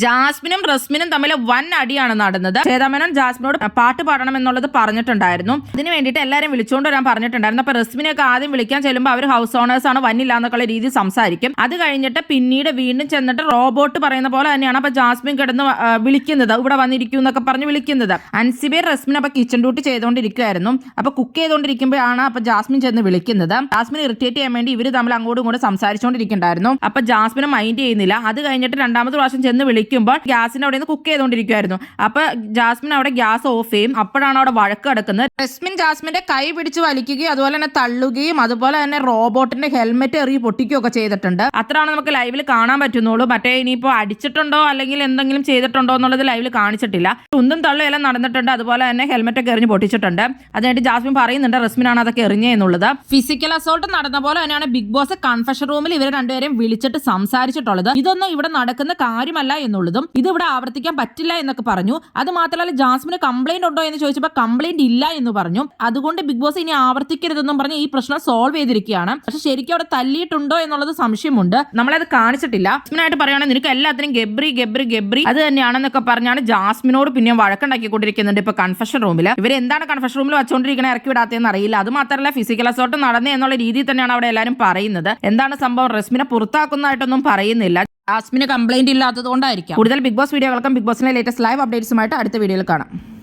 ജാസ്മിനും റസ്മിനും തമ്മിൽ വൻ അടിയാണ് നടന്നത്. ശ്വേതാമേനോൻ ജാസ്മിനോട് പാട്ട് പാടണം എന്നുള്ളത് പറഞ്ഞിട്ടുണ്ടായിരുന്നു. അതിന് വേണ്ടിയിട്ട് എല്ലാവരും വിളിച്ചുകൊണ്ട് വരാൻ പറഞ്ഞിട്ടുണ്ടായിരുന്നു. അപ്പൊ റസ്മിനെയൊക്കെ ആദ്യം വിളിക്കാൻ ചെല്ലുമ്പോൾ അവർ ഹൗസ് ഓണേഴ്സ് ആണ്, വന്നില്ല എന്നൊക്കെയുള്ള രീതി സംസാരിക്കും. അത് കഴിഞ്ഞിട്ട് പിന്നീട് വീണ്ടും ചെന്നിട്ട് റോബോട്ട് പറയുന്ന പോലെ തന്നെയാണ് അപ്പൊ ജാസ്മിൻ കിടന്ന് വിളിക്കുന്നത്, ഇവിടെ വന്നിരിക്കും എന്നൊക്കെ പറഞ്ഞ് വിളിക്കുന്നത്. അൻസിബേർ റസ്മിൻ അപ്പൊ കിച്ചൺ ഡ്യൂട്ടി ചെയ്തുകൊണ്ടിരിക്കുകയായിരുന്നു. അപ്പൊ കുക്ക് ചെയ്തുകൊണ്ടിരിക്കുമ്പോഴാണ് അപ്പൊ ജാസ്മിൻ ചെന്ന് വിളിക്കുന്നത്. ജാസ്മിൻ ഇറിറ്റേറ്റ് ചെയ്യാൻ വേണ്ടി ഇവര് തമ്മിൽ അങ്ങോട്ടും ഇങ്ങോട്ടും സംസാരിച്ചുകൊണ്ടിരിക്കുന്നുണ്ടായിരുന്നു. അപ്പൊ ജാസ്മിനെ മൈൻഡ് ചെയ്യുന്നില്ല. അത് കഴിഞ്ഞിട്ട് രണ്ടാമത്തെ പ്രാവശ്യം ചെന്ന് വിളിക്കുമ്പോൾ ഗ്യാസിന്റെ അവിടെ നിന്ന് കുക്ക് ചെയ്തുകൊണ്ടിരിക്കുവായിരുന്നു. അപ്പൊ ജാസ്മിൻ അവിടെ ഗ്യാസ് ഓഫ് ചെയ്യും. അപ്പോഴാണ് അവിടെ വഴക്ക് കിടക്കുന്നത്. റസ്മിൻ ജാസ്മിന്റെ കൈ പിടിച്ച് വലിക്കുകയും അതുപോലെ തന്നെ തള്ളുകയും അതുപോലെ തന്നെ റോബോട്ടിന്റെ ഹെൽമെറ്റ് എറിയി പൊട്ടിക്കുകയൊക്കെ ചെയ്തിട്ടുണ്ട്. അത്രയാണ് നമുക്ക് ലൈവിൽ കാണാൻ പറ്റുന്നുള്ളൂ. മറ്റേ ഇനിയിപ്പോ അടിച്ചിട്ടുണ്ടോ അല്ലെങ്കിൽ എന്തെങ്കിലും ചെയ്തിട്ടുണ്ടോ എന്നുള്ളത് ലൈവിൽ കാണിച്ചിട്ടില്ല. ഉന്തും തള്ളും എല്ലാം നടന്നിട്ടുണ്ട്. അതുപോലെ തന്നെ ഹെൽമെറ്റ് ഒക്കെ എറിഞ്ഞ് പൊട്ടിച്ചിട്ടുണ്ട്. അതിനായിട്ട് ജാസ്മിൻ പറയുന്നുണ്ട് റസ്മിനാണ് അതൊക്കെ എറിഞ്ഞേ എന്നുള്ളത്. ഫിസിക്കൽ അസോൾട്ട് നടന്ന പോലെ തന്നെയാണ് ബിഗ് ബോസ് കൺഫഷൻ റൂമിൽ ഇവർ രണ്ടുപേരെയും വിളിച്ചിട്ട് സംസാരിച്ചിട്ടുള്ളത്. ഇതൊന്നും ഇവിടെ നടക്കുന്ന കാര്യമല്ല എന്നുള്ളതും ഇത് ഇവിടെ ആവർത്തിക്കാൻ പറ്റില്ല എന്നൊക്കെ പറഞ്ഞു. അത് മാത്രമല്ല ജാസ്മിന് കംപ്ലൈന്റ് ഉണ്ടോ എന്ന് ചോദിച്ചപ്പോൾ കംപ്ലൈന്റ് ഇല്ല എന്ന് പറഞ്ഞു. അതുകൊണ്ട് ബിഗ് ബോസ് ഇനി ആവർത്തിക്കരുതെന്നും പറഞ്ഞ് ഈ പ്രശ്നം സോൾവ് ചെയ്തിരിക്കുകയാണ്. പക്ഷെ ശരിക്കും അവിടെ തല്ലിയിട്ടുണ്ടോ എന്നുള്ളത് സംശയമുണ്ട്. നമ്മളത് കാണിച്ചിട്ടില്ല. ജാസ്മിനായിട്ട് പറയുകയാണെങ്കിൽ നിനക്ക് എല്ലാത്തിനും ഗബ്രി ഗബ്രി ഗബ്രി അത് തന്നെയാണെന്നൊക്കെ പറഞ്ഞാണ് ജാസ്മിനോട് പിന്നെ വഴക്കുണ്ടാക്കിക്കൊണ്ടിരിക്കുന്നുണ്ട് ഇപ്പൊ കൺഫഷൻ റൂമിൽ. ഇവർ എന്താണ് കൺഫഷൻ റൂമിൽ വെച്ചുകൊണ്ടിരിക്കണേ ഇറക്കി വിടാത്തതെന്ന് അറിയില്ല. അത് മാത്രമല്ല ഫിസിക്കൽ അസോൾട്ട് നടന്നേ എന്നുള്ള രീതിയിൽ തന്നെയാണ് അവിടെ എല്ലാവരും പറയുന്നത്. എന്താണ് സംഭവം, റസ്മിനെ പുറത്താക്കുന്നതായിട്ടൊന്നും പറയുന്നില്ല. ജാസ്മിന് കംപ്ലൈന്റ് ഇല്ലാത്തത് കൊണ്ടായിരിക്കും. കൂടുതൽ ബിഗ് ബോസ് വീഡിയോകൾക്കും ബിഗ് ബോസിന്റെ ലേറ്റസ്റ്റ് ലൈവ് അപ്ഡേറ്റ്സുമായിട്ട് അടുത്ത വീഡിയോയിൽ കാണാം.